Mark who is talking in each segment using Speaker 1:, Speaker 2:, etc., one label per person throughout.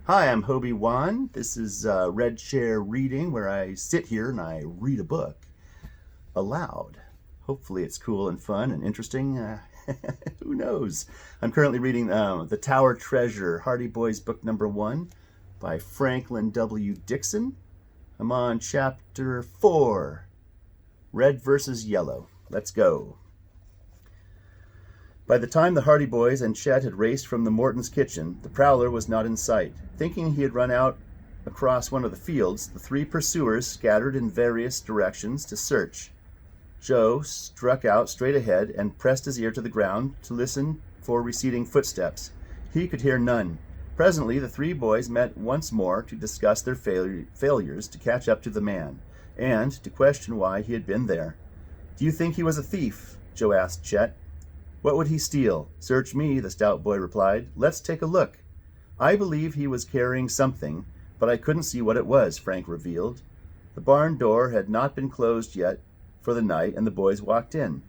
Speaker 1: Hi, I'm Hobie Wan. This is Red Chair Reading, where I sit here and I read a book aloud. Hopefully it's cool and fun and interesting. Who knows? I'm currently reading The Tower Treasure, Hardy Boys book number 1 by Franklin W. Dixon. I'm on chapter 4, Red versus Yellow. Let's go. By the time the Hardy Boys and Chet had raced from the Morton's kitchen, the prowler was not in sight. Thinking he had run out across one of the fields, the three pursuers scattered in various directions to search. Joe struck out straight ahead and pressed his ear to the ground to listen for receding footsteps. He could hear none. Presently, the three boys met once more to discuss their failures to catch up to the man, and to question why he had been there. "Do you think he was a thief?" Joe asked Chet. "What would he steal?" "Search me," the stout boy replied. "Let's take a look." "I believe he was carrying something, but I couldn't see what it was," Frank revealed. The barn door had not been closed yet for the night, and the boys walked in.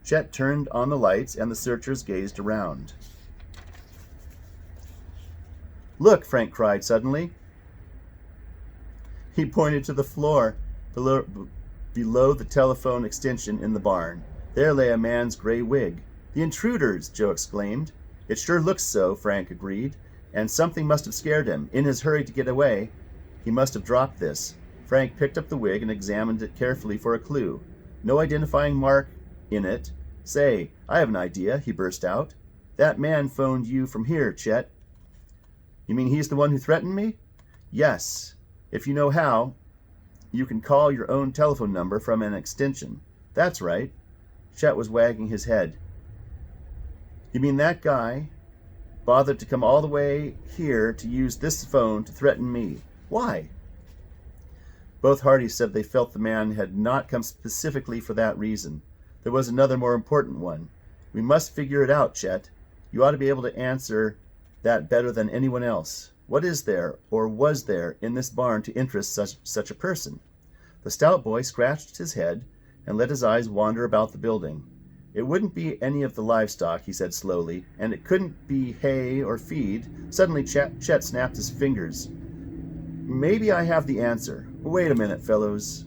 Speaker 1: Chet turned on the lights, and the searchers gazed around. "Look!" Frank cried suddenly. He pointed to the floor below the telephone extension in the barn. There lay a man's gray wig. "The intruders!" Joe exclaimed. "It sure looks so," Frank agreed, "and something must have scared him. In his hurry to get away, he must have dropped this." Frank picked up the wig and examined it carefully for a clue. No identifying mark in it. "Say, I have an idea," he burst out. "That man phoned you from here, Chet." "You mean he's the one who threatened me?" "Yes. If you know how, you can call your own telephone number from an extension." "That's right." Chet was wagging his head. "You mean that guy bothered to come all the way here to use this phone to threaten me? Why?" Both Hardys said they felt the man had not come specifically for that reason. There was another more important one. "We must figure it out, Chet. You ought to be able to answer that better than anyone else. What is there, or was there, in this barn to interest such a person?" The stout boy scratched his head and let his eyes wander about the building. "It wouldn't be any of the livestock," he said slowly, "and it couldn't be hay or feed." Suddenly Chet snapped his fingers. "Maybe I have the answer. Wait a minute, fellows."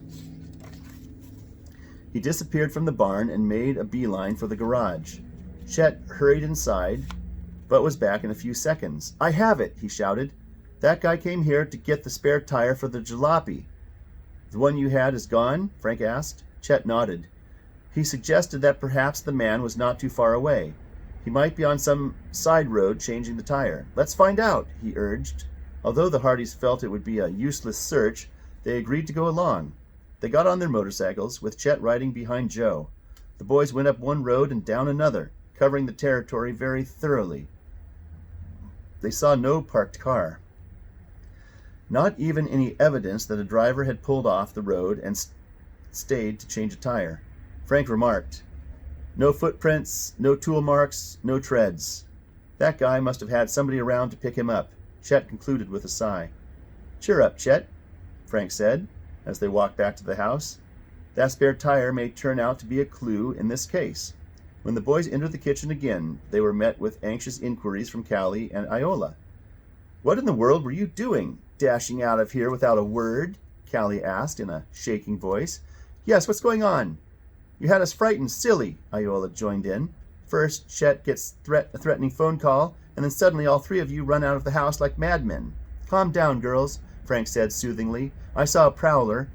Speaker 1: He disappeared from the barn and made a beeline for the garage. Chet hurried inside, but was back in a few seconds. "I have it!" he shouted. "That guy came here to get the spare tire for the jalopy." "The one you had is gone?" Frank asked. Chet nodded. He suggested that perhaps the man was not too far away. He might be on some side road changing the tire. "Let's find out," he urged. Although the Hardys felt it would be a useless search, they agreed to go along. They got on their motorcycles, with Chet riding behind Joe. The boys went up one road and down another, covering the territory very thoroughly. They saw no parked car. Not even any evidence that a driver had pulled off the road and stayed to change a tire. Frank remarked, "No footprints, no tool marks, no treads. That guy must have had somebody around to pick him up." Chet concluded with a sigh. "Cheer up, Chet," Frank said, as they walked back to the house. "That spare tire may turn out to be a clue in this case." When the boys entered the kitchen again, they were met with anxious inquiries from Callie and Iola. "What in the world were you doing, dashing out of here without a word?" Callie asked in a shaking voice. "Yes, what's going on?" "You had us frightened, silly," Iola joined in. "First, Chet gets a threatening phone call, and then suddenly all three of you run out of the house like madmen." "Calm down, girls," Frank said soothingly. "I saw a prowler,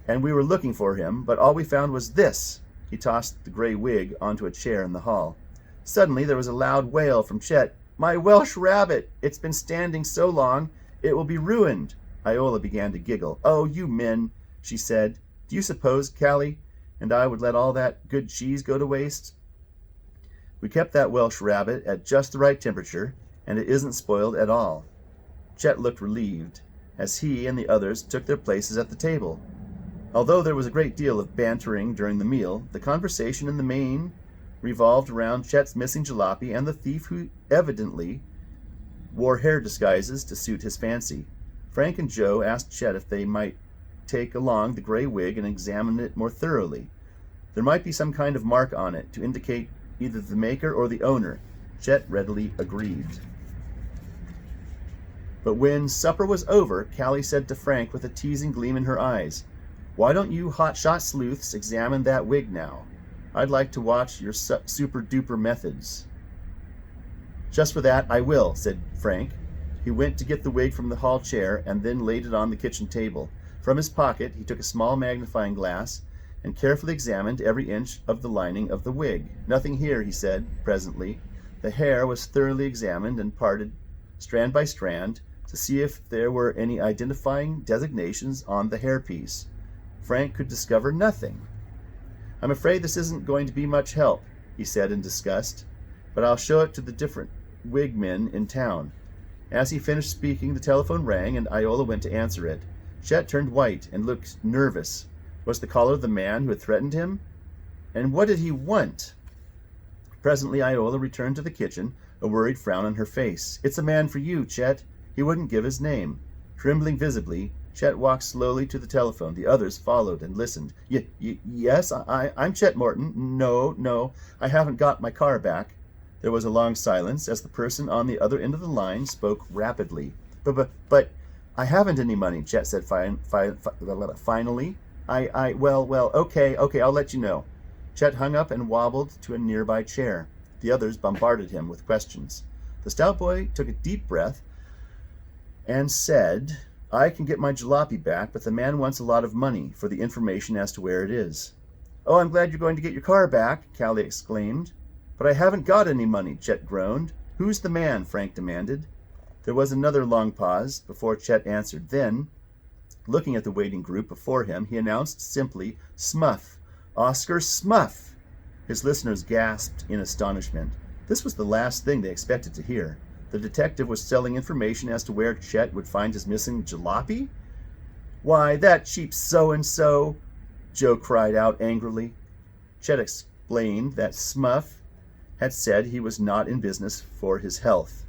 Speaker 1: and we were looking for him, but all we found was this." He tossed the gray wig onto a chair in the hall. Suddenly there was a loud wail from Chet. "My Welsh rabbit! It's been standing so long, it will be ruined." Iola began to giggle. "Oh, you men," she said. "Do you suppose Callie and I would let all that good cheese go to waste? We kept that Welsh rabbit at just the right temperature, and it isn't spoiled at all." Chet looked relieved as he and the others took their places at the table. Although there was a great deal of bantering during the meal, the conversation in the main revolved around Chet's missing jalopy and the thief who evidently wore hair disguises to suit his fancy. Frank and Joe asked Chet if they might take along the gray wig and examine it more thoroughly. There might be some kind of mark on it to indicate either the maker or the owner. Chet readily agreed. But when supper was over, Callie said to Frank with a teasing gleam in her eyes, "Why don't you hotshot sleuths examine that wig now? I'd like to watch your super-duper methods." "Just for that, I will," said Frank. He went to get the wig from the hall chair and then laid it on the kitchen table. From his pocket, he took a small magnifying glass and carefully examined every inch of the lining of the wig. "Nothing here," he said presently. The hair was thoroughly examined and parted strand by strand to see if there were any identifying designations on the hairpiece. Frank could discover nothing. "I'm afraid this isn't going to be much help," he said in disgust, "but I'll show it to the different wig men in town." As he finished speaking, the telephone rang, and Iola went to answer it. Chet turned white and looked nervous. Was the caller the man who had threatened him? And what did he want? Presently Iola returned to the kitchen, a worried frown on her face. "It's a man for you, Chet." He wouldn't give his name. Trembling visibly, Chet walked slowly to the telephone. The others followed and listened. Yes, I'm Chet Morton. No, I haven't got my car back." There was a long silence as the person on the other end of the line spoke rapidly. But I haven't any money," Chet said finally. Well, okay, I'll let you know." Chet hung up and wobbled to a nearby chair. The others bombarded him with questions. The stout boy took a deep breath and said, "I can get my jalopy back, but the man wants a lot of money for the information as to where it is." "Oh, I'm glad you're going to get your car back," Callie exclaimed. "But I haven't got any money," Chet groaned. "Who's the man?" Frank demanded. There was another long pause before Chet answered. Then, looking at the waiting group before him, he announced simply, "Smuff. Oscar Smuff." His listeners gasped in astonishment. This was the last thing they expected to hear. The detective was selling information as to where Chet would find his missing jalopy? "Why, that cheap so-and-so!" Joe cried out angrily. Chet explained that Smuff had said he was not in business for his health.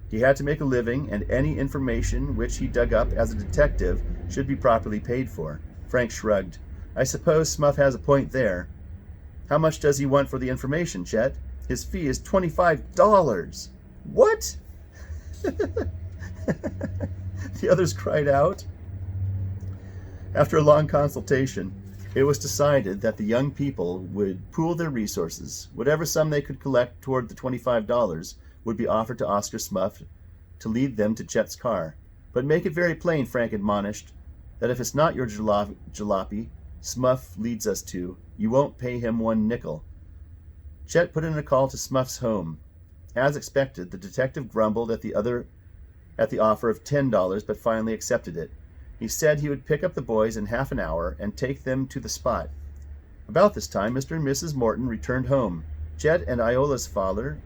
Speaker 1: He had to make a living, and any information which he dug up as a detective should be properly paid for. Frank shrugged. "I suppose Smuff has a point there. How much does he want for the information, Chet?" "His fee is $25. "What?" The others cried out. After a long consultation, it was decided that the young people would pool their resources. Whatever sum they could collect toward the $25 would be offered to Oscar Smuff to lead them to Chet's car. "But make it very plain," Frank admonished, "that if it's not your jalopy Smuff leads us to, you won't pay him one nickel." Chet put in a call to Smuff's home. As expected, the detective grumbled at the offer of $10, but finally accepted it. He said he would pick up the boys in half an hour and take them to the spot. About this time, Mr. and Mrs. Morton returned home. Chet and Iola's father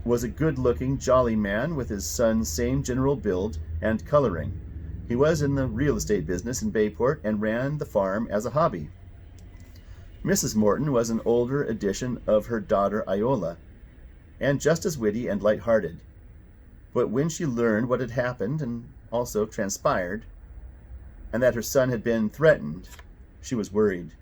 Speaker 1: was a good-looking, jolly man with his son's same general build and coloring. He was in the real estate business in Bayport and ran the farm as a hobby. Mrs. Morton was an older edition of her daughter Iola, and just as witty and light-hearted. But when she learned what had happened and also transpired, and that her son had been threatened, she was worried.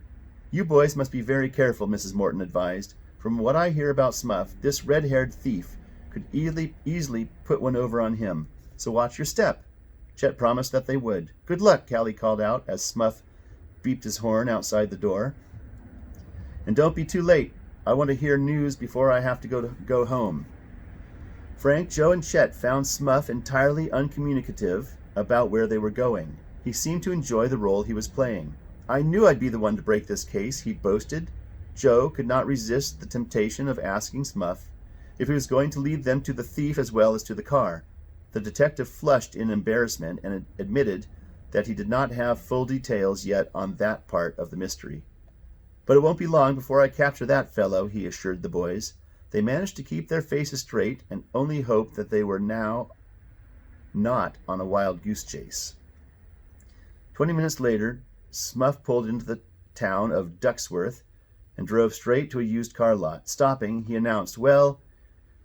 Speaker 1: "You boys must be very careful," Mrs. Morton advised. "From what I hear about Smuff, this red-haired thief could easily put one over on him. So watch your step." Chet promised that they would. "Good luck," Callie called out as Smuff beeped his horn outside the door. "And don't be too late. I want to hear news before I have to go home." Frank, Joe, and Chet found Smuff entirely uncommunicative about where they were going. He seemed to enjoy the role he was playing. "I knew I'd be the one to break this case," he boasted. Joe could not resist the temptation of asking Smuff if he was going to lead them to the thief as well as to the car. The detective flushed in embarrassment and admitted that he did not have full details yet on that part of the mystery. "But it won't be long before I capture that fellow," he assured the boys. They managed to keep their faces straight and only hoped that they were now not on a wild goose chase. 20 minutes later, Smuff pulled into the town of Ducksworth and drove straight to a used car lot. Stopping, he announced, "Well,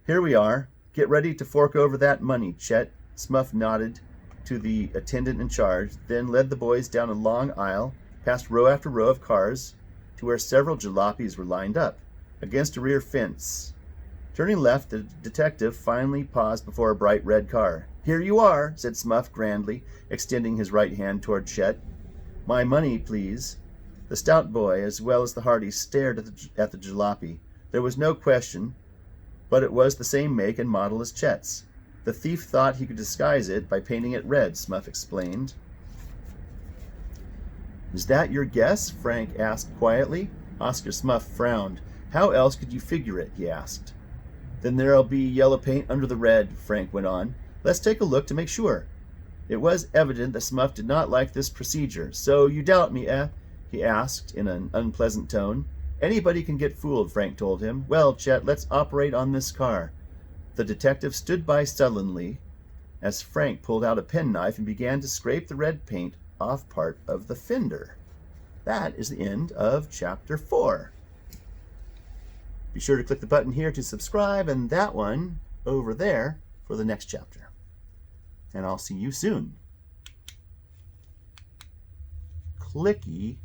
Speaker 1: here we are. Get ready to fork over that money, Chet." Smuff nodded to the attendant in charge, then led the boys down a long aisle, past row after row of cars, to where several jalopies were lined up against a rear fence. Turning left, the detective finally paused before a bright red car. "Here you are," said Smuff grandly, extending his right hand toward Chet. "My money, please." The stout boy, as well as the Hardys, stared at the jalopy. There was no question but it was the same make and model as Chet's. The thief thought he could disguise it by painting it red, Smuff explained. "Is that your guess?" Frank asked quietly. Oscar Smuff frowned. "How else could you figure it?" he asked. "Then there'll be yellow paint under the red," Frank went on. "Let's take a look to make sure." It was evident that Smuff did not like this procedure. "So you doubt me, eh?" he asked in an unpleasant tone. "Anybody can get fooled," Frank told him. "Well, Chet, let's operate on this car." The detective stood by sullenly as Frank pulled out a penknife and began to scrape the red paint off part of the fender. That is the end of Chapter 4. Be sure to click the button here to subscribe and that one over there for the next chapter. And I'll see you soon. Clicky